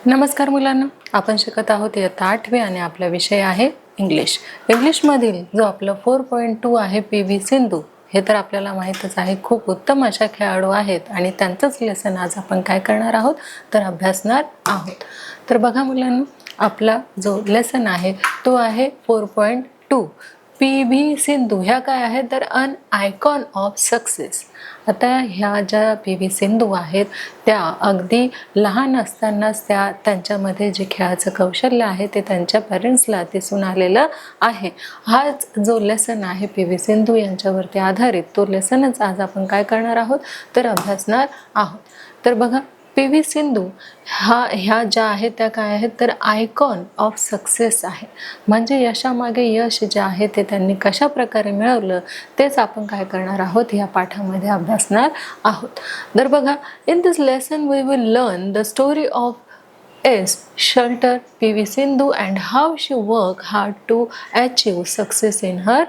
नमस्कार मुलांना, आपण शिकत आहोत इयत्ता 8वी आणि आपला विषय आहे इंग्लिश. इंग्लिशमधील जो आपलं 4.2 आहे पी.व्ही. सिंधू, हे तर आपल्याला माहीतच आहे. खूप उत्तम अशा खेळाडू आहेत आणि त्यांचंच लेसन आज आपण काय करणार आहोत तर अभ्यासणार आहोत. तर बघा मुलांना, आपला जो लेसन आहे तो आहे 4.2. पी.व्ही. सिंधू ह्या काय आहे तर अन आयकॉन ऑफ सक्सेस. आता ह्या ज्या पी.व्ही. सिंधू आहेत त्या अगदी लहान असतानाच त्यांच्यामध्ये जे खेळाचं कौशल्य आहे ते त्यांच्या पॅरेंट्सला दिसून आलेलं आहे. हाच जो लेसन आहे पी.व्ही. सिंधू यांच्यावरती आधारित, तो लेसनच आज आपण काय करणार आहोत तर अभ्यासणार आहोत. तर बघा, पी.व्ही. सिंधू ह्या ज्या आहेत त्या काय आहेत तर आयकॉन ऑफ सक्सेस आहे. म्हणजे यशामागे यश जे आहे ते त्यांनी कशा प्रकारे मिळवलं तेच आपण काय करणार आहोत या पाठामध्ये अभ्यासणार आहोत. तर बघा, in this lesson we will learn the story of ace shuttler PV. Sindhu and how she work hard to achieve success in her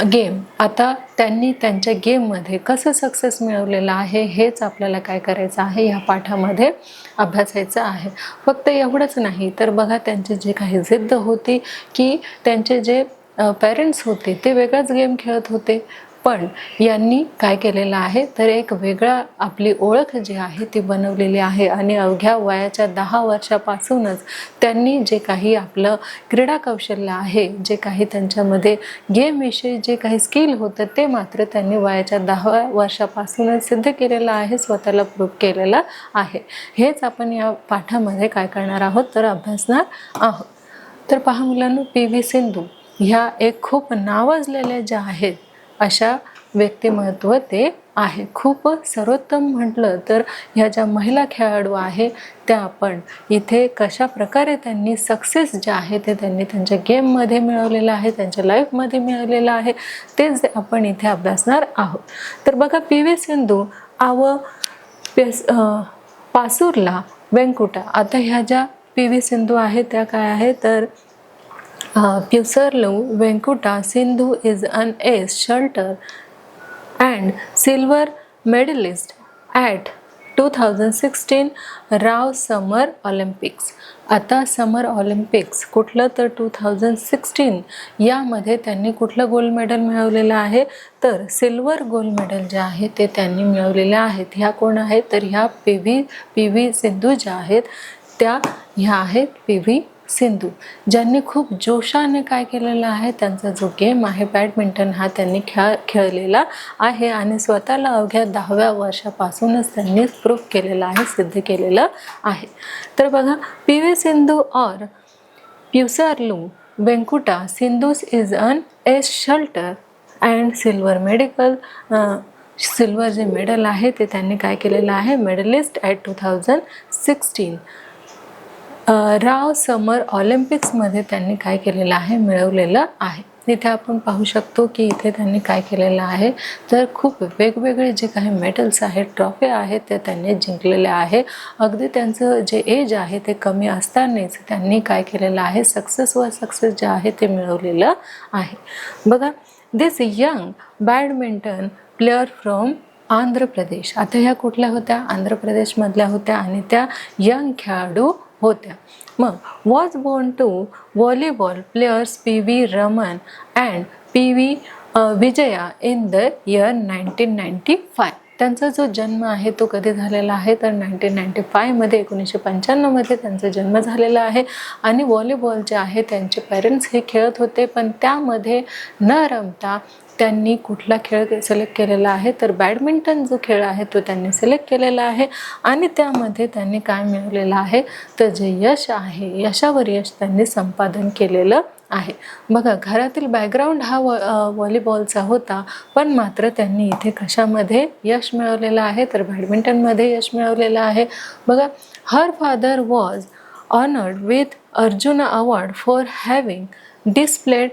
game. आता त्यांनी त्यांच्या गेममध्ये कसं सक्सेस मिळवलेलं आहे हेच आपल्याला काय करायचं आहे या पाठामध्ये अभ्यासायचं आहे. फक्त एवढंच नाही तर बघा, त्यांची जी काही जिद्द होती की त्यांचे जे पेरेंट्स होते ते वेगळाच गेम खेळत होते, पण यांनी काय केलेलं आहे तर एक वेगळा आपली ओळख जी आहे ती बनवलेली आहे. आणि अवघ्या वयाच्या 10 वर्षापासूनच त्यांनी जे काही आपलं क्रीडा कौशल्य आहे, जे काही त्यांच्यामध्ये गेमविषयी जे काही स्किल होतं ते मात्र त्यांनी वयाच्या 10 वर्षापासूनच सिद्ध केलेलं आहे, स्वतःला प्रूव्ह केलेलं आहे. हेच आपण या पाठामध्ये काय करणार आहोत तर अभ्यासणार आहोत. तर पहा मुलांनो, पी.व्ही. सिंधू ह्या एक खूप नावाजलेल्या ज्या आहेत अशा व्यक्तिमत्व ते आहे. खूप सर्वोत्तम म्हटलं तर ह्या ज्या महिला खेळाडू आहे त्या आपण इथे कशा प्रकारे त्यांनी सक्सेस जे आहे ते त्यांनी त्यांच्या गेममध्ये मिळवलेलं आहे, त्यांच्या लाईफमध्ये मिळवलेलं आहे, तेच आपण इथे अभ्यासणार आहोत. तर बघा, पी.व्ही. सिंधू पासूरला वेंकुटा. आता ह्या ज्या पी.व्ही. सिंधू आहेत त्या काय आहे तर Puserlo Venkuta Sindhu is an ace shooter and silver medalist at 2016 Rao summer Olympics. आता समर ऑलिम्पिक्स कुठलं तर 2016 यामध्ये त्यांनी कुठलं गोल्ड मेडल मिळवलेलं आहे तर सिल्वर गोल्ड मेडल जे आहे ते त्यांनी मिळवलेले आहेत. ह्या कोण आहेत तर ह्या पी.व्ही. सिंधू ज्या आहेत त्या ह्या आहेत पी.व्ही. सिंधू, ज्यांनी खूप जोशाने काय केलेलं आहे, त्यांचा जो गेम आहे बॅडमिंटन हा त्यांनी खेळलेला आहे आणि स्वतःला अवघ्या 10व्या वर्षापासूनच त्यांनी प्रूव्ह केलेलं आहे, सिद्ध केलेलं आहे. तर बघा, पी.व्ही. सिंधू और Pusarla Venkata Sindhu's is an ace shuttler and silver जे मेडल आहे ते त्यांनी काय केलेलं आहे, मेडलिस्ट ॲट 2016 राव समर ऑलिम्पिक्समध्ये त्यांनी काय केलेलं आहे, मिळवलेलं आहे. इथे आपण पाहू शकतो की इथे त्यांनी काय केलेलं आहे तर खूप वेगवेगळे जे काही मेडल्स आहेत, ट्रॉफी आहेत ते त्यांनी जिंकलेले आहे. अगदी त्यांचं जे एज आहे ते कमी असतानाच त्यांनी काय केलेलं आहे, सक्सेस जे आहे ते मिळवलेलं आहे. बघा, this young badminton player from Andhra Pradesh. आता ह्या कुठल्या होत्या, आंध्र प्रदेशमधल्या होत्या आणि त्या यंग खेळाडू होत्या. मग was born to volleyball players P V. Raman and P V. Vijaya in the year 1995. त्यांचा जो जन्म आहे तो कधी झालेला आहे तर 1995मध्ये 1995मध्ये त्यांचा जन्म झालेला आहे. आणि व्हॉलीबॉल जे आहे त्यांचे पेरेंट्स हे खेळत होते, पण त्यामध्ये न रमता त्यांनी कुठला खेळ सिलेक्ट केलेला आहे तर बॅडमिंटन जो खेळ आहे तो त्यांनी सिलेक्ट केलेला आहे. आणि त्यामध्ये त्यांनी काय मिळवलेलं आहे तर जे यश आहे, यशावर यश त्यांनी संपादन केलेलं आहे. बघा, घरातील बॅकग्राऊंड हा व्हॉलीबॉलचा होता, पण मात्र त्यांनी इथे कशामध्ये यश मिळवलेलं आहे तर बॅडमिंटनमध्ये यश मिळवलेलं आहे. बघा, her father was honoured with Arjuna award for having displayed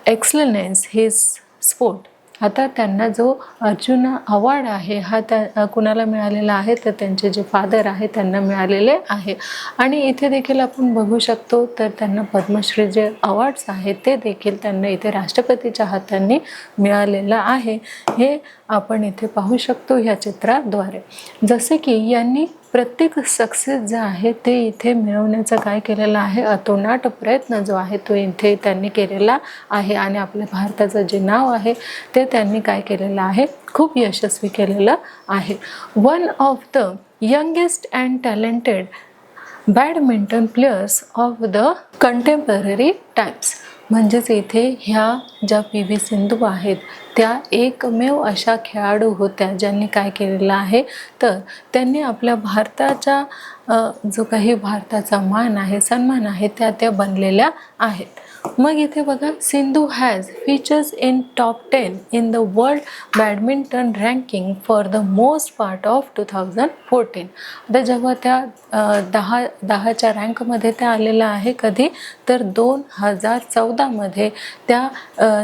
excellence his sport. आता त्यांना जो अर्जुना अवॉर्ड आहे हा कुणाला मिळालेला आहे तर त्यांचे जे फादर आहे त्यांना मिळालेले आहे. आणि इथे देखील आपण बघू शकतो तर त्यांना पद्मश्री जे अवॉर्ड्स आहेत ते देखील त्यांना इथे राष्ट्रपतीच्या हातांनी मिळालेलं आहे. हे आपण इथे पाहू शकतो ह्या चित्राद्वारे. जसे की यांनी प्रत्येक सक्सेस जे आहे ते इथे मिळवण्याचा काय केलेला आहे, अतोनाट प्रयत्न जो आहे तो इथे त्यांनी केलेला आहे आणि आपल्या भारताचं जे नाव आहे ते त्यांनी काय केलेलं आहे, खूप यशस्वी केलेलं आहे. One of the youngest and talented badminton players of the contemporary times. म्हणजेच इथे ह्या ज्या पी.व्ही. सिंधू आहेत त्या एकमेव अशा खेळाडू होत्या ज्यांनी काय केलेलं आहे, तर त्यांनी आपल्या भारताच्या जो काही भारताचा मान आहे, सन्मान आहे त्या बनलेल्या आहेत. मग इथे बघा, Sindhu has features in top 10 in the world badminton ranking for the most part of 2014. आता जेव्हा त्या 10च्या रँकमध्ये त्या आलेल्या आहे, कधी तर 2014मध्ये त्या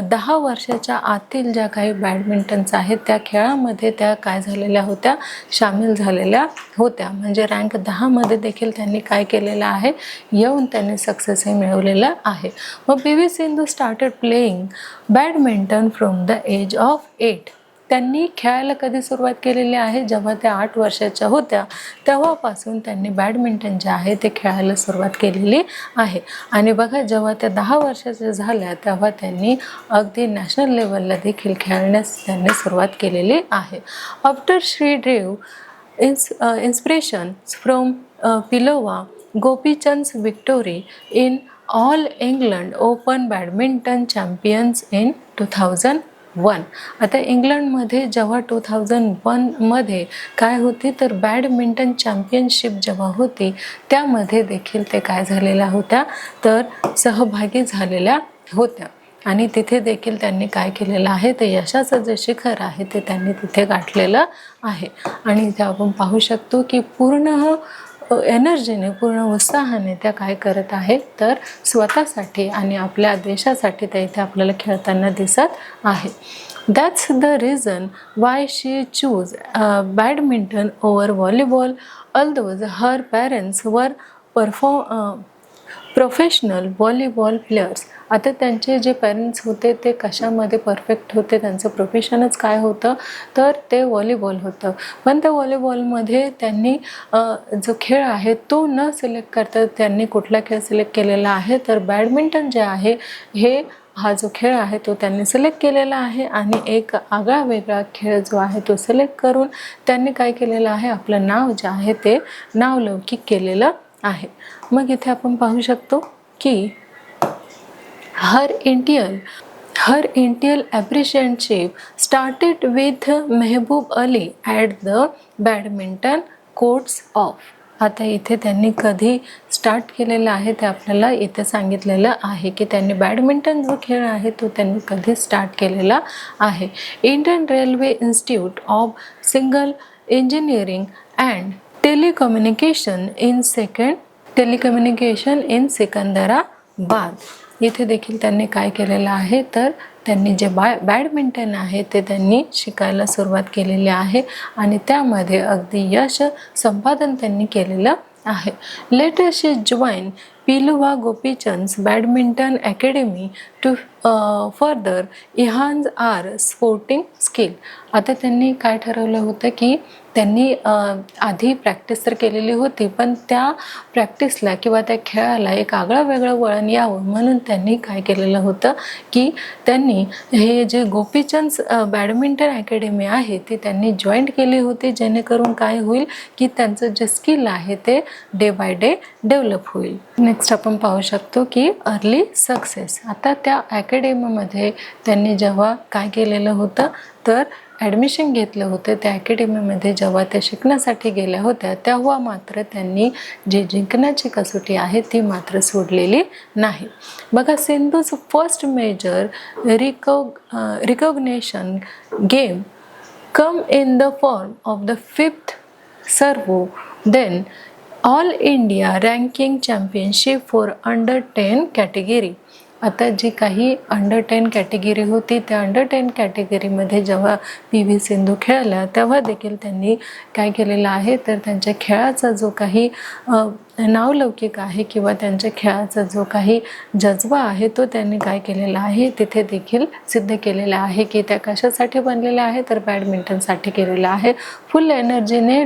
10 वर्षाच्या आतील ज्या काही बॅडमिंटनच्या आहेत त्या खेळामध्ये त्या काय झालेल्या होत्या, सामील झालेल्या होत्या. म्हणजे रँक 10मध्ये देखील त्यांनी काय केलेलं आहे, येऊन त्यांनी सक्सेसही मिळवलेलं आहे. मग P V. Sindhu started playing badminton from the age of 8. त्यांनी खेळायला कधी सुरुवात केलेली आहे, जेव्हा त्या 8 वर्षाच्या होत्या तेव्हापासून त्यांनी बॅडमिंटन जे आहे ते खेळायला सुरुवात केलेली आहे. आणि बघा, जेव्हा त्या 10 वर्षाच्या झाल्या तेव्हा त्यांनी अगदी नॅशनल लेवलला देखील खेळण्यास त्यांनी सुरुवात केलेली आहे. After she drew inspirations from Pilova Gopichand's victory in All England Open Badminton Champions in 2001. आता इंग्लंडमध्ये जेव्हा 2001मध्ये काय होती, तर बॅडमिंटन चॅम्पियनशिप जेव्हा होती त्यामध्ये देखील ते काय झालेल्या होत्या, तर सहभागी झालेल्या होत्या. आणि तिथे देखील त्यांनी काय केलेलं आहे, ते यशाचं जे शिखर आहे ते त्यांनी तिथे गाठलेलं आहे. आणि इथे आपण पाहू शकतो की पूर्ण एनर्जीने, पूर्ण उत्साहाने त्या काय करत आहे, तर स्वतःसाठी आणि आपल्या देशासाठी त्या इथे आपल्याला खेळताना दिसत आहे. That's the reason why she choose badminton over volleyball although her parents were professional volleyball players. आता त्यांचे जे पॅरेंट्स होते ते कशामध्ये परफेक्ट होते, त्यांचं प्रोफेशनच काय होतं, तर ते व्हॉलीबॉल होतं. पण त्या व्हॉलीबॉलमध्ये त्यांनी जो खेळ आहे तो न सिलेक्ट करता त्यांनी कुठला खेळ सिलेक्ट केलेला आहे, तर बॅडमिंटन जे आहे हे हा जो खेळ आहे तो त्यांनी सिलेक्ट केलेला आहे. आणि एक आगळा वेगळा खेळ जो आहे तो सिलेक्ट करून त्यांनी काय केलेलं आहे, आपलं नाव जे आहे ते नावलौकिक केलेलं आहे. मग इथे आपण पाहू शकतो की her Indian apprenticeship started with Mehboob Ali at the badminton courts of. आता इथे त्यांनी कधी स्टार्ट केलेलं आहे ते आपल्याला इथे सांगितलेलं आहे की त्यांनी बॅडमिंटन जो खेळ आहे तो त्यांनी कधी स्टार्ट केलेला आहे. Indian railway institute of single engineering and telecommunication in Secunderabad. इथे देखील त्यांनी काय केलेलं आहे, तर त्यांनी जे बॅडमिंटन आहे ते त्यांनी शिकायला सुरुवात केलेली आहे आणि त्यामध्ये अगदी यश संपादन त्यांनी केलेलं आहे. Later she join Pullela Gopichand's badminton academy to further enhance her sporting skill. आता त्यांनी काय ठरवलं होतं की त्यांनी आधी प्रॅक्टिस तर केलेली होती, पण त्या प्रॅक्टिसला किंवा त्या खेळाला एक आगळं वेगळं वळण यावं म्हणून त्यांनी काय केलेलं होतं की त्यांनी हे जे गोपीचंद बॅडमिंटन अकॅडमी आहे ती त्यांनी जॉईंट केली होती, जेणेकरून काय होईल की त्यांचं जे स्किल आहे ते डे बाय डे डेव्हलप होईल. नेक्स्ट आपण पाहू शकतो की अर्ली सक्सेस. आता त्या अकॅडमीमध्ये त्यांनी जेव्हा काय केलेलं होतं, तर ॲडमिशन घेतलं होतं त्या अकॅडमीमध्ये. जेव्हा त्या शिकण्यासाठी गेल्या होत्या तेव्हा मात्र त्यांनी जे जिंकण्याची कसोटी आहे ती मात्र सोडलेली नाही. बघा, Sindhu's first major recognition game come in the form of the 5th Servo then all India ranking championship for under 10 category. आता जी काही अंडर 10 कॅटेगरी होती त्या अंडर 10 कॅटेगरीमध्ये जेव्हा पी.व्ही. सिंधू खेळल्या तेव्हा देखील त्यांनी काय केलेलं आहे, तर त्यांच्या खेळाचा जो काही नावलौकिक आहे किंवा त्यांच्या खेळाचा जो काही जज्बा आहे तो त्यांनी काय केलेला आहे तिथे देखील सिद्ध केलेला आहे की त्या कशासाठी बनलेल्या आहे तर बॅडमिंटनसाठी केलेला आहे. फुल एनर्जीने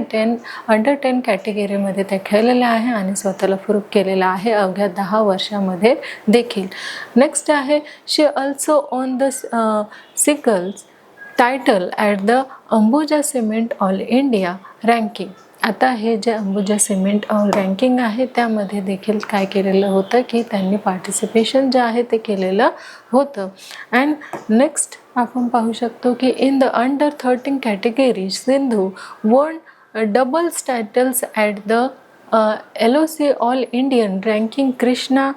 अंडर 10 कॅटेगरीमध्ये त्या खेळलेल्या आहे आणि स्वतःला प्रूव्ह केलेला आहे अवघ्या 10 वर्षामध्ये देखील. नेक्स्ट आहे she also won the singles title at the Ambuja cement all India ranking. आता हे जे अंबुजा सिमेंट ऑल रँकिंग आहे त्यामध्ये देखील काय केलेलं होतं की त्यांनी पार्टिसिपेशन जे आहे ते केलेलं होतं. अँड नेक्स्ट आपण पाहू शकतो की in the under 13 category Sindhu won doubles titles at the LOC all Indian ranking Krishna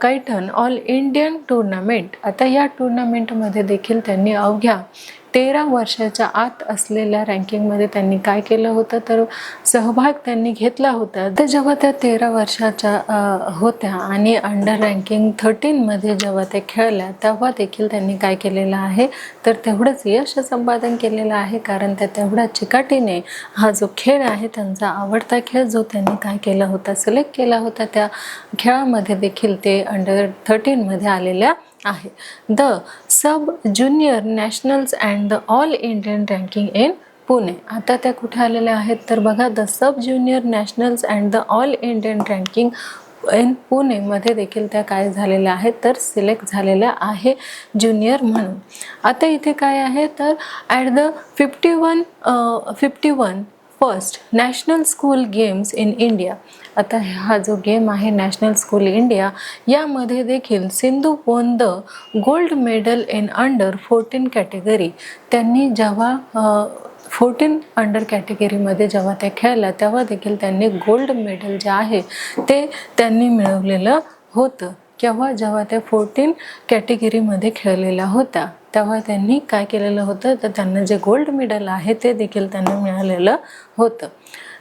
Khaitan all Indian tournament. आता या टुर्नामेंटमध्ये देखील त्यांनी अवघ्या 13 वर्षाच्या आत असलेल्या रँकिंगमध्ये त्यांनी काय केलं होतं तर सहभाग त्यांनी घेतला होता. तर जेव्हा त्या 13 वर्षाच्या होत्या आणि अंडर रँकिंग 13मध्ये जेव्हा ते खेळल्या तेव्हा देखील त्यांनी काय केलेलं आहे तर तेवढंच यश संपादन केलेलं आहे कारण त्या तेवढ्या चिकाटीने हा जो खेळ आहे त्यांचा आवडता खेळ जो त्यांनी काय केला होता सिलेक्ट केला होता त्या खेळामध्ये देखील ते अंडर 13मध्ये आलेल्या आहे. The sub junior nationals and the all Indian ranking in Pune. आता त्या कुठे आलेल्या आहेत तर बघा the sub junior nationals and the all Indian ranking in पुणेमध्ये देखील त्या काय झालेल्या आहेत तर सिलेक्ट झालेल्या आहे ज्युनियर म्हणून. आता इथे काय आहे तर at the 51 first national school games in India. आता हा जो गेम आहे नॅशनल स्कूल इंडिया यामध्ये देखील Sindhu won the gold medal in under 14 category. त्यांनी जेव्हा 14 अंडर कॅटेगरीमध्ये जेव्हा त्या खेळल्या तेव्हा देखील त्यांनी गोल्ड मेडल जे आहे ते त्यांनी मिळवलेलं होतं. केव्हा जेव्हा त्या 14 कॅटेगरीमध्ये खेळलेल्या होत्या तेव्हा त्यांनी काय केलेलं होतं तर त्यांना जे गोल्ड मेडल आहे ते देखील त्यांना मिळालेलं होतं.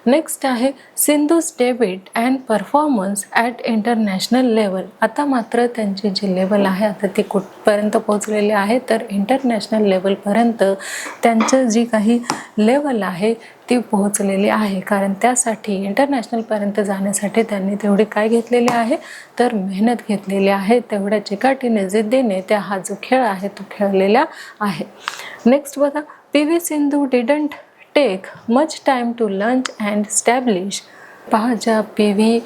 नेक्स्ट आहे Sindhu's debut and performance at international level. आता मात्र त्यांची जी लेवल आहे आता ती कुठपर्यंत पोहोचलेली आहे तर इंटरनॅशनल लेवलपर्यंत त्यांचं जी काही लेवल आहे ती पोहोचलेली आहे कारण त्यासाठी इंटरनॅशनलपर्यंत जाण्यासाठी त्यांनी तेवढी काय घेतलेली आहे तर मेहनत घेतलेली आहे. तेवढ्या चिकाटीने जिद्दीने त्या हा जो खेळ आहे तो खेळलेला आहे. नेक्स्ट बघा PV Sindhu didn't take much time to learn and establish. पहा ज्या PV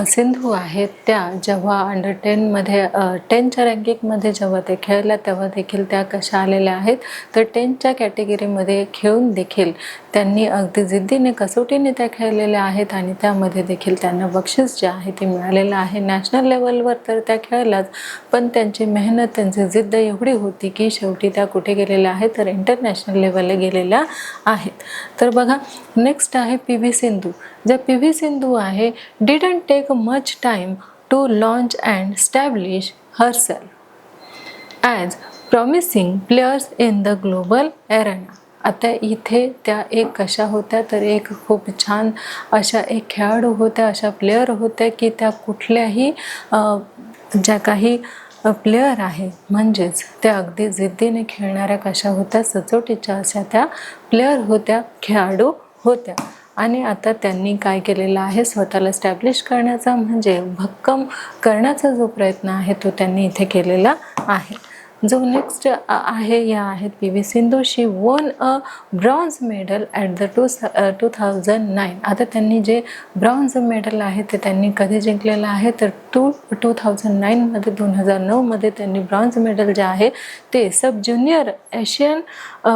सिंधू आहेत त्या जेव्हा अंडर 10मध्ये 10च्या रँकिंगमध्ये जेव्हा ते खेळल्या तेव्हा देखील त्या कशा आलेल्या आहेत तर 10च्या कॅटेगरीमध्ये खेळून देखील त्यांनी अगदी जिद्दीने कसोटीने त्या खेळलेल्या आहेत आणि त्यामध्ये देखील त्यांना बक्षीस जे आहे ते मिळालेलं आहे. नॅशनल लेवलवर तर त्या खेळल्याच पण त्यांची मेहनत त्यांची जिद्द एवढी होती की शेवटी त्या कुठे गेलेल्या आहेत तर इंटरनॅशनल लेवलला गेलेल्या आहेत. तर बघा नेक्स्ट आहे PV सिंधू. ज्या PV सिंधू आहे didn't take much time to launch and establish herself as promising players in the global arena. आता इथे त्या एक कशा होत्या तर एक खूप छान अशा एक खेळाडू होत्या अशा प्लेयर होत्या की त्या कुठल्याही ज्या काही प्लेयर आहे म्हणजेच त्या अगदी जिद्दीने खेळणाऱ्या कशा होत्या सचोटीच्या अशा त्या प्लेयर होत्या खेळाडू होत्या. आणि आता त्यांनी काय केलेलं आहे स्वतःला स्टॅब्लिश करण्याचा म्हणजे भक्कम करण्याचा जो प्रयत्न आहे तो त्यांनी इथे केलेला आहे. जो नेक्स्ट आहे या आहेत PV Sindhu. She von a bronze medal at the 2009. आता त्यांनी जे ब्रॉन्झ मेडल आहे ते त्यांनी कधी जिंकलेलं आहे तर 2009मध्ये 2009मध्ये त्यांनी ब्रॉन्झ मेडल जे आहे ते सब ज्युनियर एशियन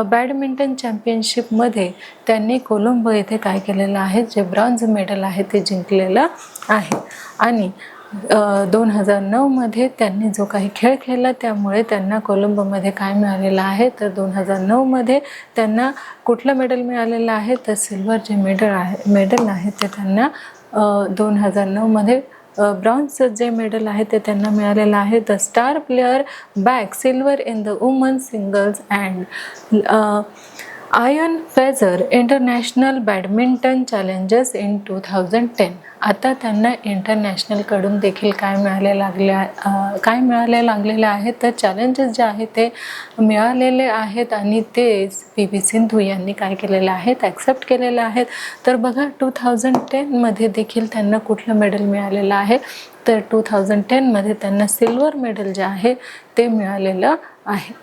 बॅडमिंटन चॅम्पियनशिपमध्ये त्यांनी कोलंबो येथे काय केलेलं आहे जे ब्रॉन्झ मेडल आहे ते जिंकलेलं आहे. आणि 2009मध्ये त्यांनी जो काही खेळ खेळला त्यामुळे त्यांना कोलंबोमध्ये काय मिळालेलं आहे तर 2009मध्ये त्यांना कुठलं मेडल मिळालेलं आहे तर सिल्वर जे मेडल आहे ते त्यांना 2009मध्ये ब्रॉन्झचं जे मेडल आहे ते त्यांना मिळालेलं आहे. The star player back silver in the woman singles and ion phasor international badminton challenges in 2010. आता त्यांना इंटरनॅशनलकडून देखील काय मिळाले लागलेले आहेत, तर चॅलेंजेस जे आहेत ते मिळालेले आहेत आणि तेच PV सिंधू यांनी काय केलेले आहेत, ॲक्सेप्ट केलेले आहेत. तर बघा 2010मध्ये देखील त्यांना कुठलं मेडल मिळालेलं आहे, तर 2010मध्ये त्यांना सिल्वर मेडल जे आहे ते मिळालेलं आहे.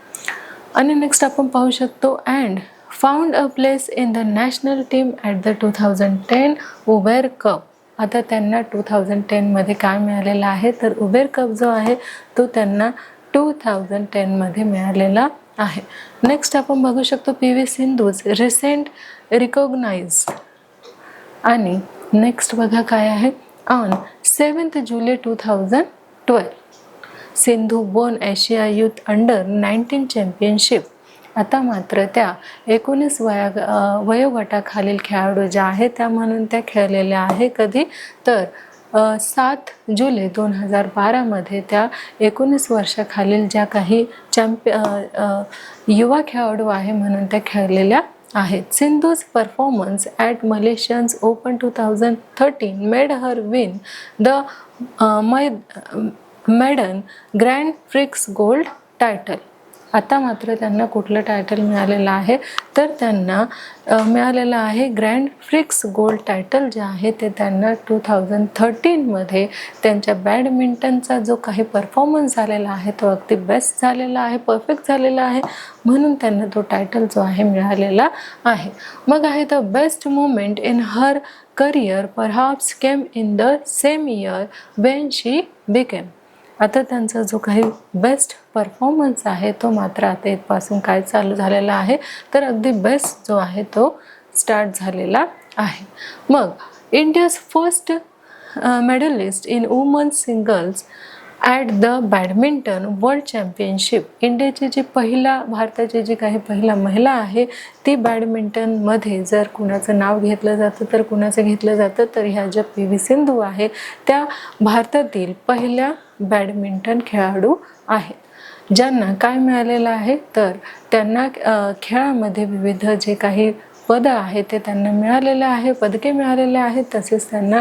आणि नेक्स्ट आपण पाहू शकतो and found a place in the national team at the 2010 Uber cup. आता त्यांना 2010मध्ये काय मिळालेलं आहे, तर उबेर कप जो आहे तो त्यांना 2010मध्ये मिळालेला आहे. नेक्स्ट आपण बघू शकतो PV सिंधूज रिसेंट रिकॉग्नाइज. आणि नेक्स्ट बघा काय आहे, on 7 July 2012 Sindhu bone Asia youth under 19 championship. आता मात्र त्या 19 वयोगटाखालील खेळाडू ज्या आहेत त्या म्हणून त्या खेळलेल्या आहे. कधी, तर 7 जुलै 2012मध्ये त्या 19 वर्षाखालील ज्या काही युवा खेळाडू आहे म्हणून त्या खेळलेल्या आहेत. Sindhu's performance at Malaysians open 2013 made her win the maiden grand prix gold title. आता मात्र त्यांना कुठलं टायटल मिळालेलं आहे, तर त्यांना मिळालेलं आहे ग्रँड प्रिक्स गोल्ड टायटल जे आहे ते त्यांना 2013मध्ये त्यांच्या बॅडमिंटनचा जो काही परफॉर्मन्स झालेला आहे तो अगदी बेस्ट झालेला आहे, परफेक्ट झालेला आहे, म्हणून त्यांना तो टायटल जो आहे मिळालेला आहे. मग आहे the best moment in her career perhaps came in the same year Wien she became. आता त्यांचा जो काही बेस्ट परफॉर्मन्स आहे तो मात्र आता इथपासून काय चालू झालेला आहे, तर अगदी बेस्ट जो आहे तो स्टार्ट झालेला आहे. मग India's first medallist in women's singles at the badminton world championship. इंडियाची जी भारताची जी काही पहिला महिला आहे ती बॅडमिंटनमध्ये जर कुणाचं नाव घेतलं जातं तर कुणाचं घेतलं जातं, तर ह्या ज्या PV सिंधू आहे त्या भारतातील पहिल्या बॅडमिंटन खेळाडू आहेत ज्यांना काय मिळालेलं आहे, तर त्यांना खेळामध्ये विविध जे काही पदं आहे ते त्यांना मिळालेलं आहे, पदके मिळालेले आहेत. तसेच त्यांना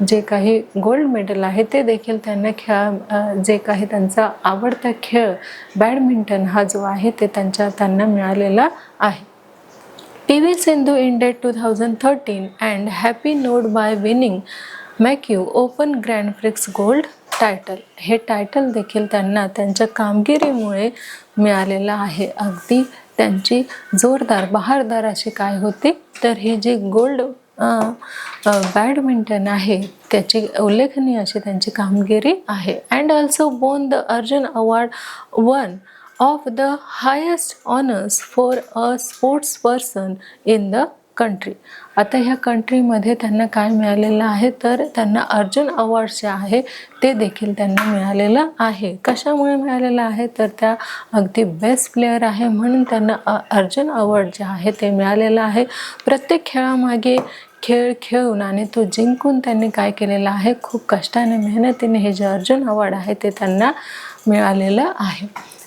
जे काही गोल्ड मेडल आहे ते देखील त्यांना जे काही त्यांचा आवडता खेळ बॅडमिंटन हा जो आहे ते त्यांना मिळालेला आहे. PV सिंधू ended 2013 and happy note by winning Macau open grand prix gold title. हे टायटल देखील त्यांना त्यांच्या कामगिरीमुळे मिळालेलं आहे. अगदी त्यांची जोरदार बहारदार अशी काय होती, तर ही जी गोल्ड बॅडमिंटन आहे त्याची उल्लेखनीय अशी त्यांची कामगिरी आहे. And also bone the Arjun award, one of the highest honours for a sports person in the country. आता ह्या कंट्रीमध्ये त्यांना काय मिळालेलं आहे, तर त्यांना अर्जुन अवॉर्ड जे आहे ते देखील त्यांना मिळालेलं आहे. कशामुळे मिळालेलं आहे, तर त्या अगदी बेस्ट प्लेयर आहे म्हणून त्यांना अर्जुन अवॉर्ड जे आहे ते मिळालेलं आहे. प्रत्येक खेळामागे खेळ खेळून आणि तो जिंकून त्यांनी काय केलेलं आहे, खूप कष्टाने मेहनतीने हे जे अर्जुन अवॉर्ड आहे ते त्यांना मिळालेलं आहे.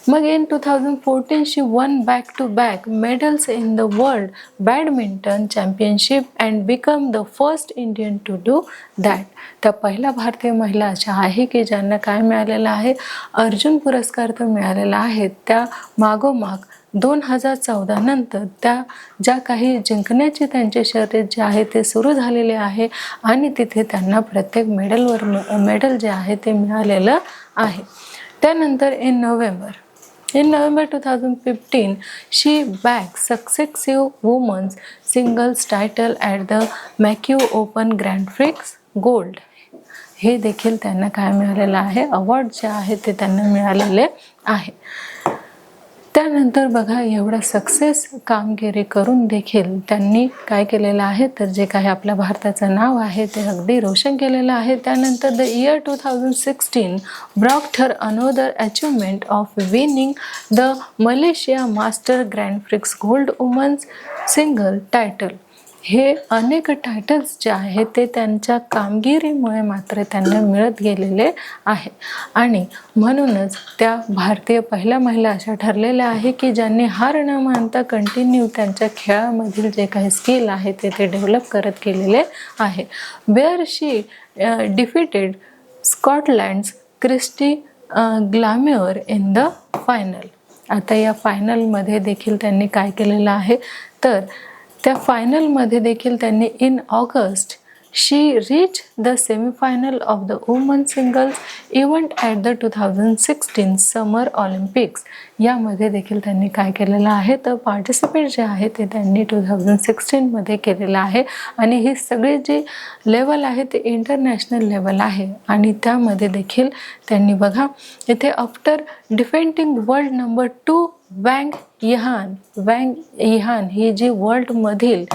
मग in 2014 she won back to back medals in the world badminton championship and become the first Indian to do that. त्या पहिल्या भारतीय महिला अशा आहे की ज्यांना काय मिळालेलं आहे, अर्जुन पुरस्कार तर मिळालेला आहे. त्या मागोमाग 2014 नंतर त्या ज्या काही जिंकण्याची त्यांचे शर्यत जे आहे ते सुरू झालेले आहे आणि तिथे त्यांना प्रत्येक मेडल जे आहे ते मिळालेलं आहे. त्यानंतर in November 2015, she bagged successive women's singles title at the Macau Open Grand Prix Gold. हे देखील त्यांना काय मिळालेलं आहे, अवॉर्ड जे आहे ते त्यांना मिळालेले आहे. त्यानंतर बघा एवढा सक्सेस कामगिरी करून देखील त्यांनी काय केलेलं आहे, तर जे काही आपल्या भारताचं नाव आहे ते अगदी रोशन केलेलं आहे. त्यानंतर the year 2016 brought her another achievement of winning the Malaysia master grand prix gold women's single title. हे अनेक टायटल्स जे आहे ते त्यांच्या कामगिरीमुळे मात्र त्यांना मिळत गेलेले आहे आणि म्हणूनच त्या भारतीय पहिल्या महिला अशा ठरलेल्या आहे की ज्यांनी हार न मानता कंटिन्यू त्यांच्या खेळामधील जे काही स्किल आहे ते डेव्हलप करत गेलेले आहे. Where she defeated Scotland's Kirsty Gilmour in the final. आता या फायनलमध्ये देखील त्यांनी काय केलेलं आहे तर त्या फायनलमध्ये देखील त्यांनी in August she reach the semifinal of the woman singles event at the 2016 summer Olympics. यामध्ये देखील त्यांनी काय केलेलं आहे तर पार्टिसिपेट जे आहे ते त्यांनी 2016मध्ये केलेलं आहे आणि ही सगळी जी लेवल आहे ते इंटरनॅशनल लेवल आहे आणि त्यामध्ये देखील त्यांनी बघा इथे after defending world number 2 Wang Yihan ही जी वर्ल्डमधील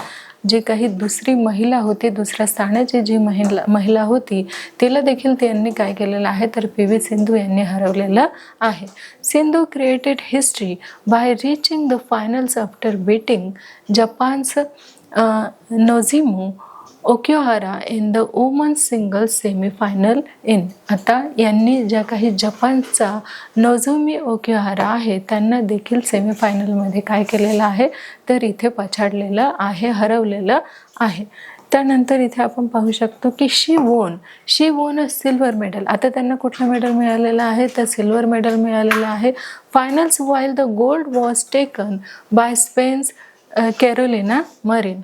जी काही दुसरी महिला होती, दुसऱ्या स्थानाची जी महिला होती तिला देखील त्यांनी काय केलेलं आहे तर PV सिंधू यांनी हरवलेलं आहे. Sindhu created history by reaching the finals after beating Japan's Nozomi Okuhara in the women's single semifinal in. आता यांनी ज्या काही जपानचा नोझोमी ओकुहारा आहे त्यांना देखील सेमीफायनलमध्ये काय केलेलं आहे तर इथे पछाडलेलं आहे, हरवलेलं आहे. त्यानंतर इथे आपण पाहू शकतो की शी वोन अ सिल्वर मेडल. आता त्यांना कुठलं मेडल मिळालेलं आहे तर सिल्वर मेडल मिळालेलं आहे. Finals while the gold was taken by Spain's Carolina Marin.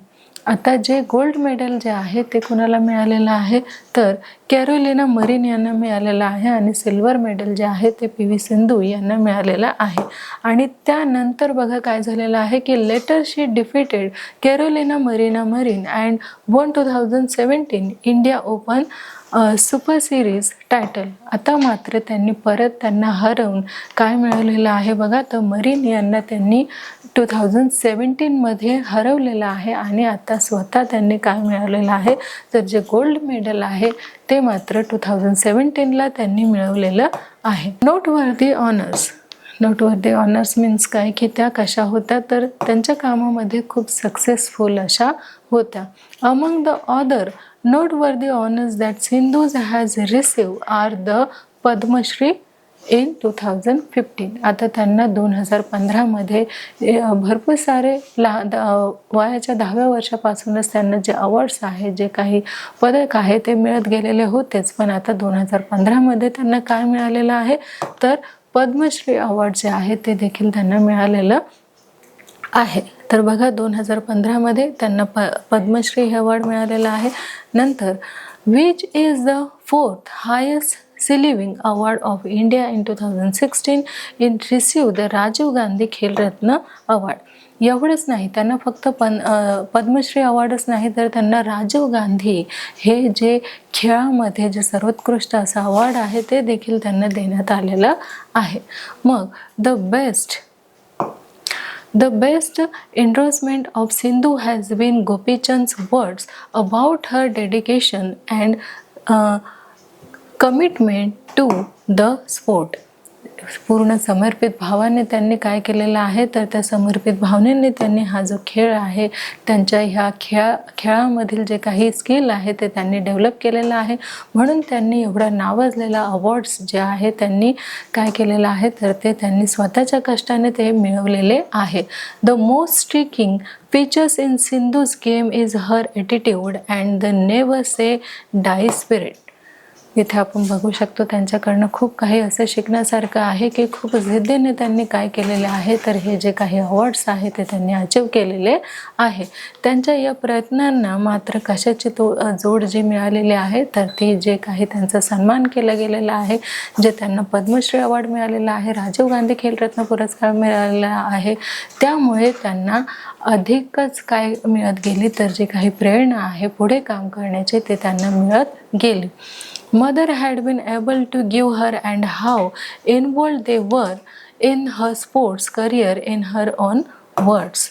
आता जे गोल्ड मेडल जे आहे ते कुणाला मिळालेलं आहे तर कॅरोलिना मरिन यांना मिळालेलं आहे आणि सिल्वर मेडल जे आहे ते PV सिंधू यांना मिळालेलं आहे. आणि त्यानंतर बघा काय झालेलं आहे की later she defeated Carolina Marin and won 2017 India Open super series title. आता मात्र त्यांनी परत त्यांना हरवून काय मिळवलेलं आहे बघा तर मरिन यांना त्यांनी 2017मध्ये हरवलेलं आहे आणि आता स्वतः त्यांनी काय मिळवलेलं आहे तर जे गोल्ड मेडल आहे ते मात्र 2017ला त्यांनी मिळवलेलं आहे. नोटवर्दी ऑनर्स मीन्स काय की त्या कशा होत्या तर त्यांच्या कामामध्ये खूप सक्सेसफुल अशा होत्या. Among the other noteworthy honors that Sindhu has received are the Padma Shri in 2015. आता त्यांना 2015मध्ये भरपूर सारे वयाच्या 10व्या वर्षापासूनच त्यांना जे अवॉर्ड्स आहे, जे काही पदक आहे ते मिळत गेलेले होतेच, पण आता 2015मध्ये त्यांना काय मिळालेलं आहे तर पद्मश्री अवॉर्ड जे आहे ते देखील त्यांना मिळालेलं आहे. तर बघा 2015मध्ये त्यांना पद्मश्री हे अवॉर्ड मिळालेलं आहे. नंतर which is the 4th highest civilian award of India in 2016 in receive the Rajiv Gandhi Khel Ratna award. एवढंच नाही, त्यांना फक्त पद्मश्री अवॉर्डच नाही तर त्यांना राजीव गांधी हे जे खेळामध्ये जे सर्वोत्कृष्ट असं अवॉर्ड आहे ते देखील त्यांना देण्यात आलेलं आहे. मग The best endorsement of Sindhu has been Gopi Chand's words about her dedication and commitment to the sport. पूर्ण समर्पित भावाने त्यांनी काय केलेलं आहे तर त्या समर्पित भावनेने त्यांनी हा जो खेळ आहे त्यांच्या ह्या खेळामधील जे काही स्किल आहे ते त्यांनी डेव्हलप केलेलं आहे. म्हणून त्यांनी एवढा नावाजलेला अवॉर्ड्स जे आहे त्यांनी काय केलेलं आहे तर ते त्यांनी स्वतःच्या कष्टाने ते मिळवलेले आहे. The most striking features in Sindhu's game is her attitude and the never say die spirit. इथे आपण बघू शकतो त्यांच्याकडनं खूप काही असं शिकण्यासारखं आहे की खूप जिद्दीने त्यांनी काय केलेले आहे तर हे जे काही अवॉर्ड्स आहे ते त्यांनी अचीव केलेले आहे. त्यांच्या या प्रयत्नांना मात्र कशाची जोड जी मिळालेली आहे तर ती जे काही त्यांचा सन्मान केला गेलेला आहे, जे त्यांना पद्मश्री अवॉर्ड मिळालेला आहे, राजीव गांधी खेलरत्न पुरस्कार मिळालेला आहे, त्यामुळे त्यांना अधिकच काय मिळत गेली तर जे काही प्रेरणा आहे पुढे काम करण्याचे ते त्यांना मिळत गेली. Mother had been able to give her and how involved they were in her sports career in her own words.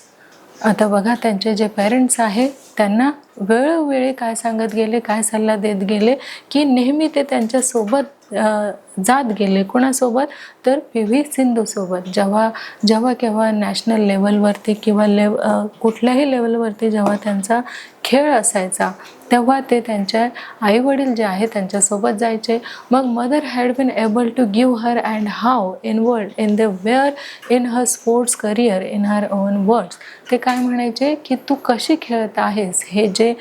आता बघा त्यांचे जे पेरेंट्स आहे त्यांना वेळोवेळी काय सांगत गेले, काय सल्ला देत गेले की नेहमी ते त्यांच्यासोबत जात गेले. कोणासोबत? तर PV सिंधूसोबत. जेव्हा केव्हा नॅशनल लेवलवरती किंवा कुठल्याही लेवलवरती जेव्हा त्यांचा खेळ असायचा तेव्हा ते त्यांच्या आईवडील जे आहे त्यांच्यासोबत जायचे. मग mother had been able to give her and have inward in the where in her sports career in her own words. ते काय म्हणायचे की तू कशी खेळत आहेस, हे जे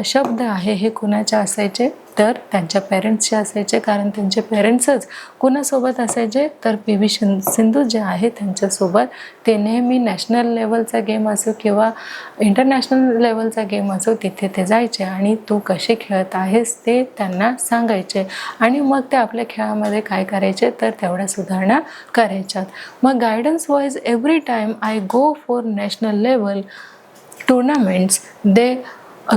शब्द आहे हे कुणाचे असायचे? तर त्यांच्या पेरेंट्सचे असायचे. कारण त्यांचे पेरेंट्सच कुणासोबत असायचे? तर PV सिंधू जे आहे त्यांच्यासोबत. ते नेहमी नॅशनल लेवलचा गेम असो किंवा इंटरनॅशनल लेवलचा गेम असो तिथे ते जायचे आणि तू कशी खेळत आहेस ते त्यांना सांगायचे. आणि मग ते आपल्या खेळामध्ये काय करायचे? तर तेवढ्या सुधारणा करायच्यात. मग guidance wise every time I go for national level tournaments they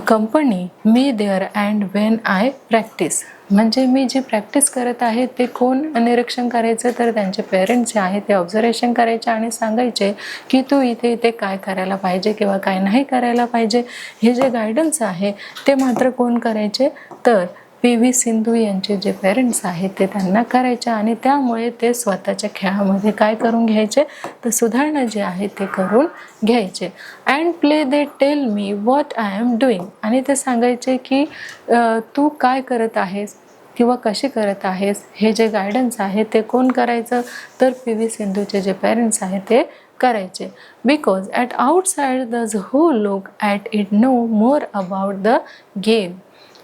company me there and when I practice. म्हणजे मी जी प्रॅक्टिस करत आहे ते कोण निरीक्षण करायचं? तर त्यांचे पेरेंट्स जे आहे ते ऑब्झर्वेशन करायचे आणि सांगायचे की तू इथे इथे काय करायला पाहिजे किंवा काय नाही करायला पाहिजे. हे जे गायडन्स आहे ते मात्र कोण करायचे? तर PV सिंधू यांचे जे पेरेंट्स आहेत ते त्यांना करायचे. आणि त्यामुळे ते स्वतःच्या खेळामध्ये काय करून घ्यायचे? तर सुधारणा जी आहे ते करून घ्यायचे. And play they tell me what I am doing. आणि ते सांगायचे की तू काय करत आहेस किंवा कशी करत आहेस. हे जे गायडन्स आहे ते कोण करायचं? तर PV सिंधूचे जे पेरेंट्स आहेत ते करायचे. Because at outside the who look at it know more about the game.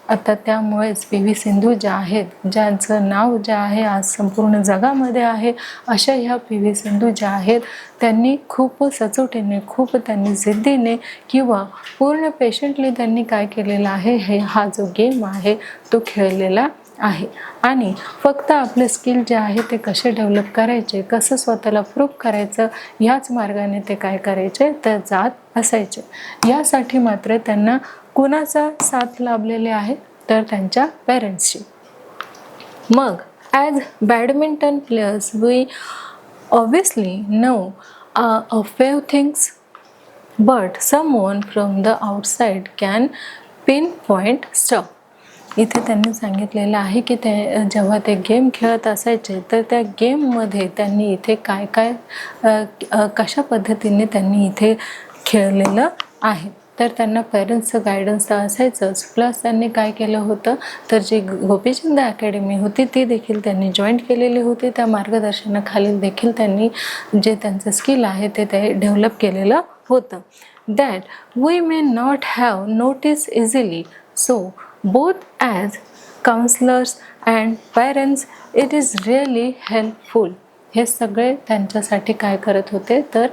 आता त्यामुळेच PV सिंधू ज्या आहेत, ज्यांचं नाव जे आहे आज संपूर्ण जगामध्ये आहे, अशा ह्या PV सिंधू ज्या आहेत त्यांनी खूप सचोटीने, खूप त्यांनी जिद्दीने किंवा पूर्ण पेशंटली त्यांनी काय केलेलं आहे, हा जो गेम आहे तो खेळलेला आहे. आणि फक्त आपले स्किल जे आहे ते कसे डेव्हलप करायचे, कसं स्वतःला प्रूव्ह करायचं, ह्याच मार्गाने ते काय करायचे तर जात असायचे. यासाठी मात्र त्यांना कुणाचा साथ लाभलेले आहे? तर त्यांच्या पेरेंट्सची. मग as badminton players we obviously know a few things but someone from the outside can pinpoint stuff. इथे त्यांनी सांगितलेलं आहे की ते जेव्हा ते गेम खेळत असायचे तर त्या गेममध्ये त्यांनी इथे काय काय कशा पद्धतीने त्यांनी इथे खेळलेलं आहे. तर त्यांना पेरेंट्सचं गायडन्स तर असायचंच, प्लस त्यांनी काय केलं होतं तर जी गोपीचंद अकॅडमी होती ती देखील त्यांनी जॉईन केलेली होती. त्या मार्गदर्शनाखाली देखील त्यांनी जे त्यांचं स्किल आहे ते डेव्हलप केलेलं होतं. That we may not have notice easily. So both as counselors and parents it is really helpful. हे सगळे त्यांच्यासाठी काय करत होते तर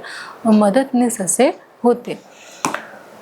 मदतनीस असे होते.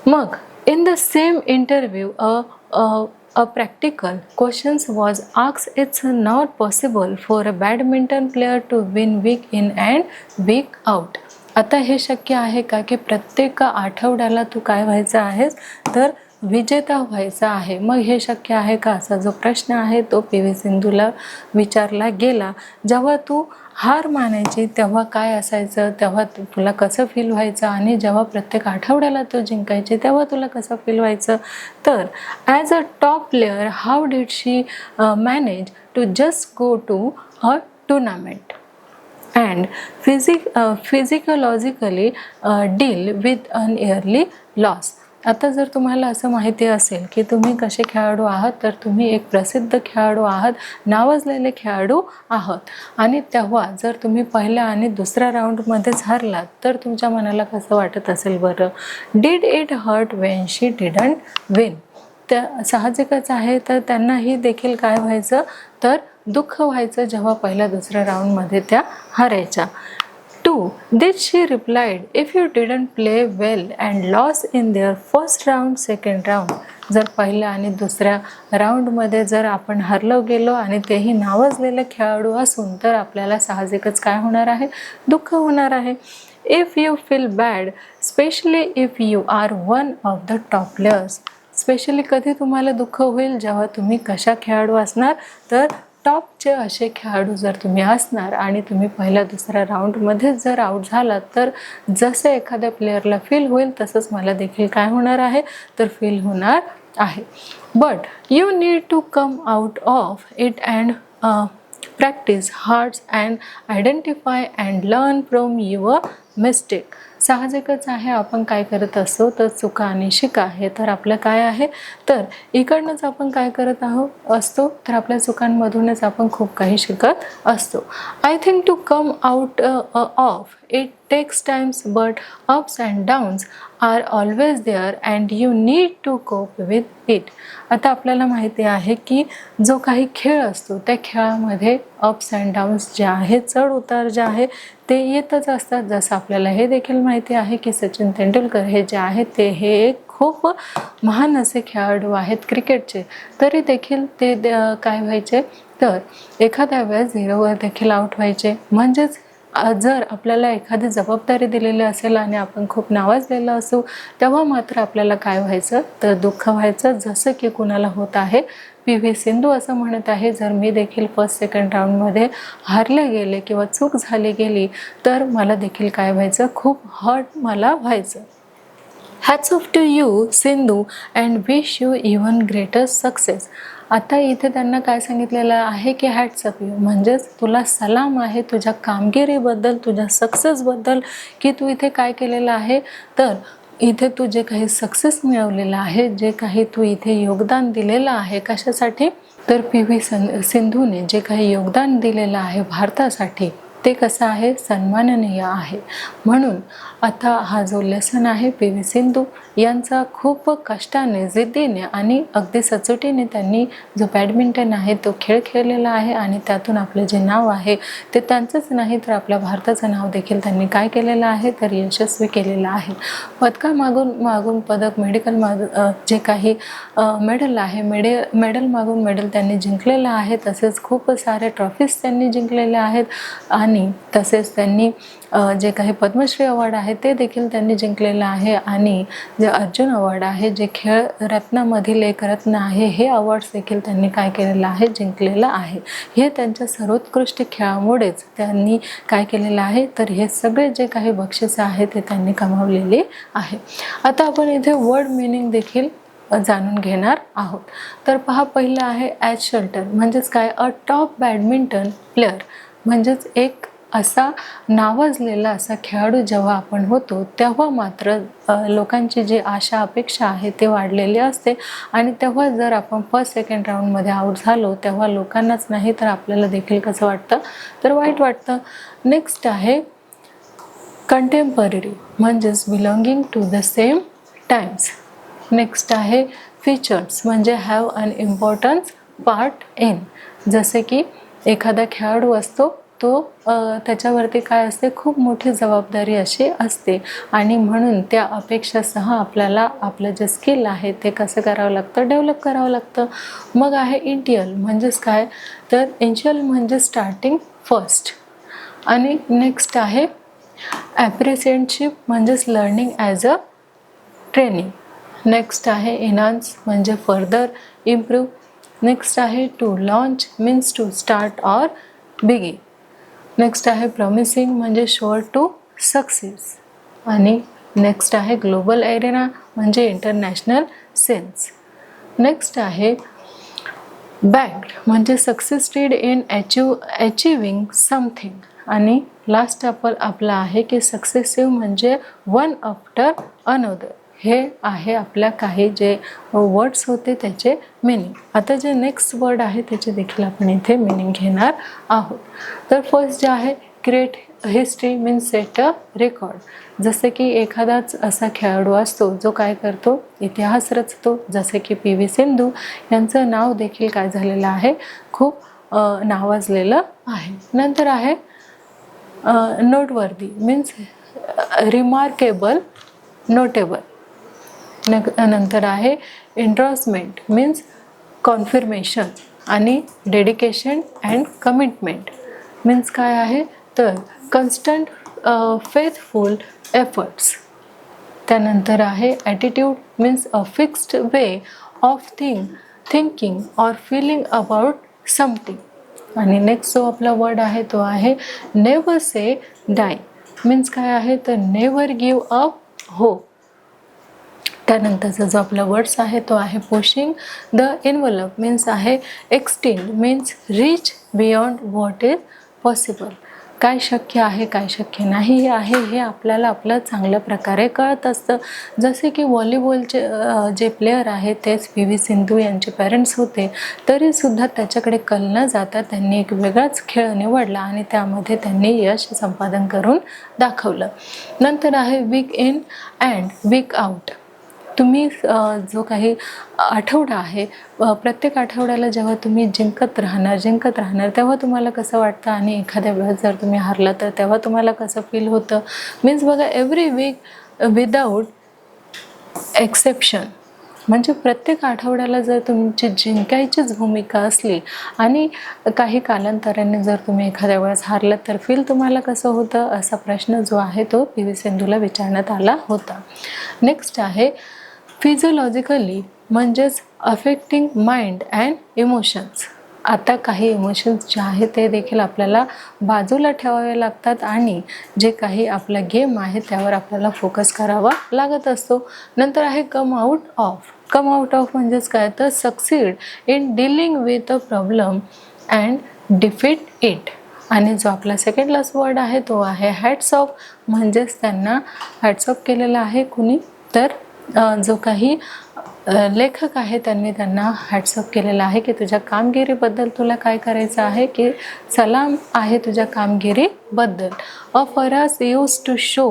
मग in the same interview a practical questions was asked. It's not possible for a badminton player to win week in and week out. आता हे शक्य आहे का की प्रत्येक आठवड्याला तू काय व्हायचं आहेस तर विजेता व्हायचा आहे. मग हे शक्य आहे का असा जो प्रश्न आहे तो PV सिंधूला विचारला गेला. जेव्हा तू हार मानायची तेव्हा काय असायचं, तेव्हा तुला कसं फील व्हायचं, आणि जेव्हा प्रत्येक आठवड्याला तू जिंकायची तेव्हा तुला कसं फील व्हायचं. तर as a top player how did she manage to just go to a tournament and physiologically deal with an early loss. आता जर तुम्हाला असं माहिती असेल की तुम्ही कसे खेळाडू आहात तर तुम्ही एक प्रसिद्ध खेळाडू आहात, नावाजलेले खेळाडू आहात, आणि तेव्हा जर तुम्ही पहिल्या आणि दुसऱ्या राऊंडमध्येच हरलात तर तुमच्या मनाला कसं वाटत असेल बरं. Did it hurt when she didn't win. त्या साहजिकच आहे. तर त्यांनाही देखील काय व्हायचं तर दुःख व्हायचं जेव्हा पहिल्या दुसऱ्या राऊंडमध्ये त्या हरायच्या. To this she replied if you didn't play well and loss in their first round second round. जर पहिल्या आणि दुसऱ्या राऊंडमध्ये जर आपण हरलो गेलो आणि तेही नावाजलेले खेळाडू असून तर आपल्याला साहजिकच काय होणार आहे, दुःख होणार आहे. If you feel bad specially if you are one of the top players. Specially कधी तुम्हाला दुःख होईल जेव्हा तुम्ही कशा खेळाडू असणार तर टॉपचे असे खेळाडू जर तुम्ही असणार आणि तुम्ही पहिल्या दुसऱ्या राऊंडमध्येच जर आऊट झालात तर जसं एखाद्या प्लेअरला फील होईल तसंच मला देखील काय होणार आहे तर फील होणार आहे. But you need to come out of it and practice hard and identify and learn from your mistake. साहजिकच आहे आपण काय करत असतो तर चुका आणि शिका हे तर आपलं काय आहे तर इकडनंच आपण काय करत असतो तर आपल्या चुकांमधूनच आपण खूप काही शिकत असतो. I think to come out of it takes times but ups and downs are always there and you need to cope with it. आता आपल्याला माहिती आहे की जो काही खेळ असतो त्या खेळामध्ये अप्स अँड डाऊन्स जे आहे चढ उतार जे आहे ते येतच असतात. जसं आपल्याला हे देखील माहिती आहे की सचिन तेंडुलकर हे जे आहेत ते हे एक खूप महान असे खेळाडू आहेत क्रिकेटचे. तरी देखील ते काय व्हायचे तर एखाद्या वेळेस 0वर देखील आऊट व्हायचे. म्हणजेच जर आपल्याला एखादी जबाबदारी दिलेली असेल आणि आपण खूप नावाजलेलं असू तेव्हा मात्र आपल्याला काय व्हायचं तर दुःख व्हायचं. जसं की कुणाला होत आहे PV सिंधू असं म्हणत आहे जर मी देखील फर्स्ट सेकंड राऊंडमध्ये हारले गेले किंवा चूक झाली गेली तर मला देखील काय व्हायचं खूप हर्ट मला व्हायचं. Hats off to you Sindhu and wish you even greater success. आता इथे त्यांना काय सांगितलेलं आहे की हॅट्स ऑफ यू म्हणजेच तुला सलाम आहे तुझ्या कामगिरीबद्दल तुझ्या सक्सेसबद्दल की तू इथे काय केलेलं आहे तर इथे तू जे काही सक्सेस मिळवलेलं आहे जे काही तू इथे योगदान दिलेलं आहे कशासाठी तर PV सिंधूने जे काही योगदान दिलेलं आहे भारतासाठी ते कसं आहे सन्माननीय आहे. म्हणून आता हा जो लेसन आहे PV सिंधू यांचा खूप कष्टाने जिद्दीने आणि अगदी सचोटीने त्यांनी जो बॅडमिंटन आहे तो खेळ खेळलेला आहे आणि त्यातून आपलं जे नाव आहे ते त्यांचंच नाही तर आपल्या भारताचं नाव देखील त्यांनी काय केलेलं आहे तर यशस्वी केलेलं आहे. पदकामागून पदक जे काही मेडल आहे मेडल मागून मेडल त्यांनी जिंकलेलं आहे. तसेच खूप सारे ट्रॉफीज त्यांनी जिंकलेले आहेत आणि तसेच त्यांनी जे काही पद्मश्री अवॉर्ड आहे ते देखील त्यांनी जिंकलेलं आहे आणि जे अर्जुन अवॉर्ड आहे जे खेळ रत्नामधील एक रत्न आहे हे अवॉर्ड्स देखील त्यांनी काय केलेलं आहे जिंकलेलं आहे. हे त्यांच्या सर्वोत्कृष्ट खेळामुळेच त्यांनी काय केलेलं आहे तर हे सगळे जे काही बक्षिसं आहे ते त्यांनी कमावलेली आहे. आता आपण इथे वर्ड मिनिंग देखील जाणून घेणार आहोत. तर पहा पहिलं आहे ॲज शेल्टर म्हणजेच काय अ टॉप बॅडमिंटन प्लेअर म्हणजेच एक असा नावाजलेला असा खेळाडू जेव्हा आपण होतो तेव्हा मात्र लोकांची जी आशा अपेक्षा आहे ते वाढलेली असते आणि तेव्हा जर आपण फर्स्ट सेकंड राऊंडमध्ये आऊट झालो तेव्हा लोकांनाच नाही तर आपल्याला देखील कसं वाटतं तर वाईट वाटतं. नेक्स्ट आहे कंटेम्पररी म्हणजेच belonging to the same times. Next आहे फीचर्स म्हणजे have an importance part in. जसे की एखादा खेळाडू असतो तो त्याच्यावरती काय असते खूप मोठी जबाबदारी अशी असते आणि म्हणून त्या अपेक्षासह आपल्याला आपलं जे स्किल आहे ते कसं करावं लागतं डेव्हलप करावं लागतं. मग आहे इंटियल म्हणजेच काय तर इनिशियल म्हणजे स्टार्टिंग फर्स्ट. आणि नेक्स्ट आहे ॲप्रिसिएटशिप म्हणजेच learning as a training. Next आहे एनहान्स म्हणजे फर्दर इम्प्रूव्ह. नेक्स्ट आहे to launch means to start or begin. Next आहे प्रॉमिसिंग म्हणजे शुअर टू सक्सेस. आणि नेक्स्ट आहे ग्लोबल एरेना म्हणजे इंटरनॅशनल सेन्स. नेक्स्ट आहे बॅक्ड म्हणजे सक्सेस्टेड इन अचिव्हिंग समथिंग. आणि लास्ट आपला आहे की सक्सेसिव्ह म्हणजे वन आफ्टर अनदर. हे आहे आपल्या काही जे वर्ड्स होते त्याचे मिनिंग. आता जे नेक्स्ट वर्ड आहे त्याचे देखील आपण इथे मिनिंग घेणार आहोत. तर फर्स्ट जे आहे क्रिएट हिस्ट्री मीन्स सेट अ रेकॉर्ड. जसे की एखादाच असा खेळाडू असतो जो काय करतो इतिहास रचतो. जसे की PV सिंधू यांचं नाव देखील काय झालेलं आहे खूप नावाजलेलं आहे. नंतर आहे नोटवर्दी मीन्स रिमार्केबल नोटेबल. नंतर आहे एन्डॉर्समेंट मीन्स कॉन्फर्मेशन. आणि डेडिकेशन अँड कमिटमेंट मीन्स काय आहे तर कन्स्टंट फेथफुल एफर्ट्स. त्यानंतर आहे attitude means a fixed way of thinking or feeling about something. आणि नेक्स्ट जो आपला वर्ड आहे तो आहे नेव्हर से डाय. मीन्स काय आहे तर नेव्हर गिव्ह अप होप. त्यानंतरचा जो आपला वर्ड्स आहे तो आहे पुशिंग द एनव्हलप. मीन्स आहे extend. Means reach beyond what is possible. काय शक्य आहे काय शक्य नाही आहे हे आपल्याला आपलं चांगल्या प्रकारे कळत असतं. जसे की व्हॉलीबॉलचे जे प्लेयर आहेत तेच PV सिंधू यांचे पेरेंट्स होते, तरीसुद्धा त्याच्याकडे कल न जाता त्यांनी एक वेगळाच खेळ निवडला आणि त्यामध्ये त्यांनी यश संपादन करून दाखवलं. नंतर आहे week in and week out. तुम्ही जो काही आठवडा आहे, प्रत्येक आठवड्याला जेव्हा तुम्ही जिंकत राहणार तेव्हा तुम्हाला कसं वाटतं आणि एखाद्या वेळेस जर तुम्ही हारला तर तेव्हा तुम्हाला कसं फील होतं. मीन्स बघा, एव्हरी वीक विदाऊट एक्सेप्शन. म्हणजे प्रत्येक आठवड्याला जर तुमची जिंकायचीच भूमिका असली आणि काही कालांतराने जर तुम्ही एखाद्या वेळेस हारलात तर फील तुम्हाला कसं होतं, असा प्रश्न जो आहे तो PV सिंधूला विचारण्यात आला होता. नेक्स्ट आहे फिजिओलॉजिकली, म्हणजेच अफेक्टिंग माइंड अँड इमोशन्स. आता काही इमोशन्स जे आहेत ते देखील आपल्याला बाजूला ठेवावे लागतात आणि जे काही आपला गेम आहे त्यावर आपल्याला फोकस करावा लागत असतो. नंतर आहे कम out of. Come out of म्हणजेच काय तर succeed in dealing with a problem and defeat it. आणि जो आपला सेकंड लास्ट वर्ड आहे तो आहे हॅट्स ऑफ. म्हणजेच त्यांना हॅट्स ऑफ केलेला आहे कुणी तर जो काही लेखक आहे त्यांनी त्यांना हॅट्सअप केलेला आहे की तुझ्या कामगिरीबद्दल तुला काय करायचं आहे, की सलाम आहे तुझ्या कामगिरीबद्दल. A phrase use to show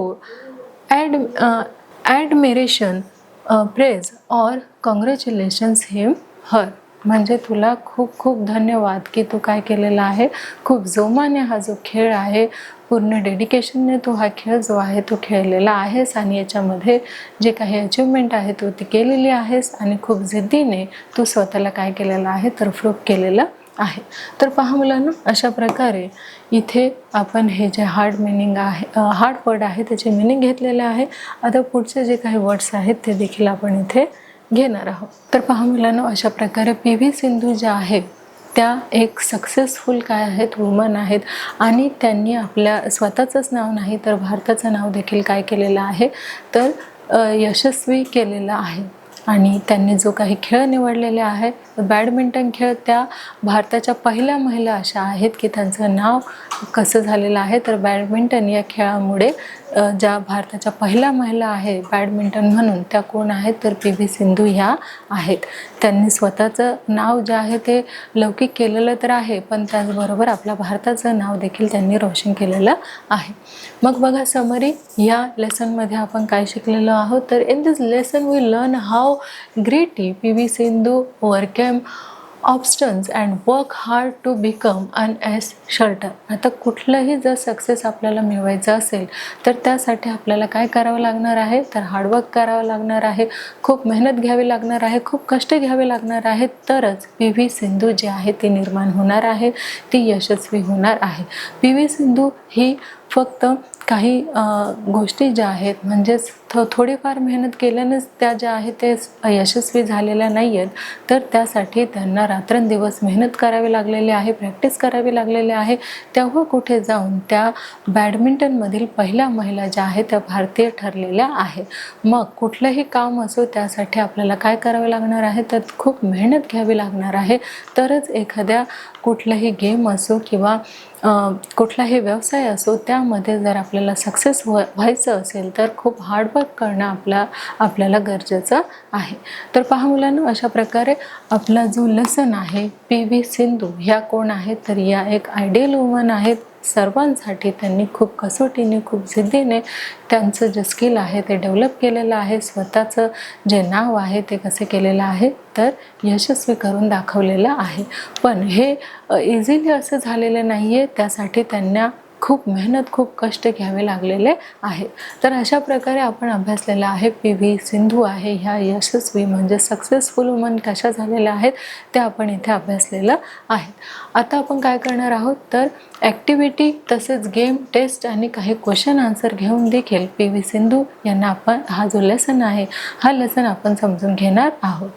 admiration, praise or congratulations him her. म्हणजे तुला खूप खूप धन्यवाद की तू काय केलेला आहे, खूप जोमाने हा जो खेळ आहे, पूर्ण डेडिकेशनने तू हा खेळ जो आहे तो खेळलेला आहेस आणि याच्यामध्ये जे काही अचिव्हमेंट आहे तू ती केलेली आहेस आणि खूप जिद्दीने तू स्वतःला काय केलेलं आहे तर प्रूव्ह केलेलं आहे. तर पहा मुलांनो, अशा प्रकारे इथे आपण हे जे हार्ड वर्ड आहे त्याचे मिनिंग घेतलेले आहे. आता पुढचे जे काही वर्ड्स आहेत ते देखील आपण इथे घेणार आहोत. तर पहा मुलांनो, अशा प्रकारे PV सिंधू ज्या आहेत त्या एक सक्सेसफुल काय आहेत वुमन आहेत आणि त्यांनी आपल्या स्वतःचंच नाव नाही तर भारताचं नाव देखील काय केलेलं आहे तर यशस्वी केलेलं आहे. आणि त्यांनी जो काही खेळ निवडलेले आहे बॅडमिंटन खेळ, त्या भारताच्या पहिल्या महिला अशा आहेत की त्यांचं नाव कसं झालेलं आहे तर बॅडमिंटन या खेळामुळे ज्या भारताच्या पहिल्या महिला आहे बॅडमिंटन म्हणून त्या कोण आहेत तर PV सिंधू ह्या आहेत. त्यांनी स्वतःचं नाव जे आहे ते लौकिक केलेलं तर आहे, पण त्याचबरोबर आपल्या भारताचं नाव देखील त्यांनी रोशन केलेलं आहे. मग बघा समरी, या लेसनमध्ये आपण काय शिकलेलो आहोत तर in this lesson we learn how greatly PV Sindhu overcame obstacles and work hard to become an ace shuttler. आता कुठलंही जर सक्सेस आपल्याला मिळवायचं असेल तर त्यासाठी आपल्याला काय करावं लागणार आहे तर हार्डवर्क करावं लागणार आहे, खूप मेहनत घ्यावी लागणार आहे, खूप कष्ट घ्यावे लागणार आहेत, तरच PV सिंधू जी आहे ती निर्माण होणार आहे, ती यशस्वी होणार आहे. PV सिंधू ही फक्त काही गोष्टी ज्या आहेत म्हणजेच थोडीफार मेहनत केल्यानेच त्या ज्या आहेत ते यशस्वी झालेल्या नाही आहेत, तर त्यासाठी त्यांना रात्रंदिवस मेहनत करावी लागलेली आहे, प्रॅक्टिस करावी लागलेली आहे. तेव्हा कुठे जाऊन त्या बॅडमिंटनमधील पहिल्या महिला ज्या आहेत त्या भारतीय ठरलेल्या आहेत. मग कुठलंही काम असो त्यासाठी आपल्याला काय करावे लागणार आहे तर खूप मेहनत घ्यावी लागणार आहे, तरच एखाद्या कुठलाही गेम असो किंवा कुठलाही व्यवसाय असो त्यामध्ये जर आपल्याला सक्सेस व्हायचं असेल तर खूप हार्डवर्क करणं आपल्याला गरजेचं आहे. तर पहा मुलांनो, अशा प्रकारे आपला जो लेसन आहे PV सिंधू ह्या कोण आहेत तर या एक आयडियल वुमन आहेत. सर्वांसाठी त्यांनी खूप कसोटीने खूप जिद्दीने त्यांचं जे स्किल आहे ते डेव्हलप केलेलं आहे, स्वतःचं जे नाव आहे ते कसे केलेलं आहे तर यशस्वी करून दाखवलेलं आहे. पण हे इझिली असं झालेलं नाही आहे, त्यासाठी त्यांना खूप मेहनत खूप कष्ट घ्यावे लागलेले आहे. तर अशा प्रकारे आपण अभ्यासलेला आहे PV सिंधू आहे ह्या यशस्वी म्हणजे सक्सेसफुल वुमन कशा झालेल्या आहेत ते आपण इथे अभ्यासलेलं आहे. आता आपण काय करणार आहोत तर ॲक्टिव्हिटी तसेच गेम टेस्ट आणि काही क्वेश्चन आन्सर घेऊन देखील PV सिंधू यांना आपण हा जो लेसन आहे हा लेसन आपण समजून घेणार आहोत.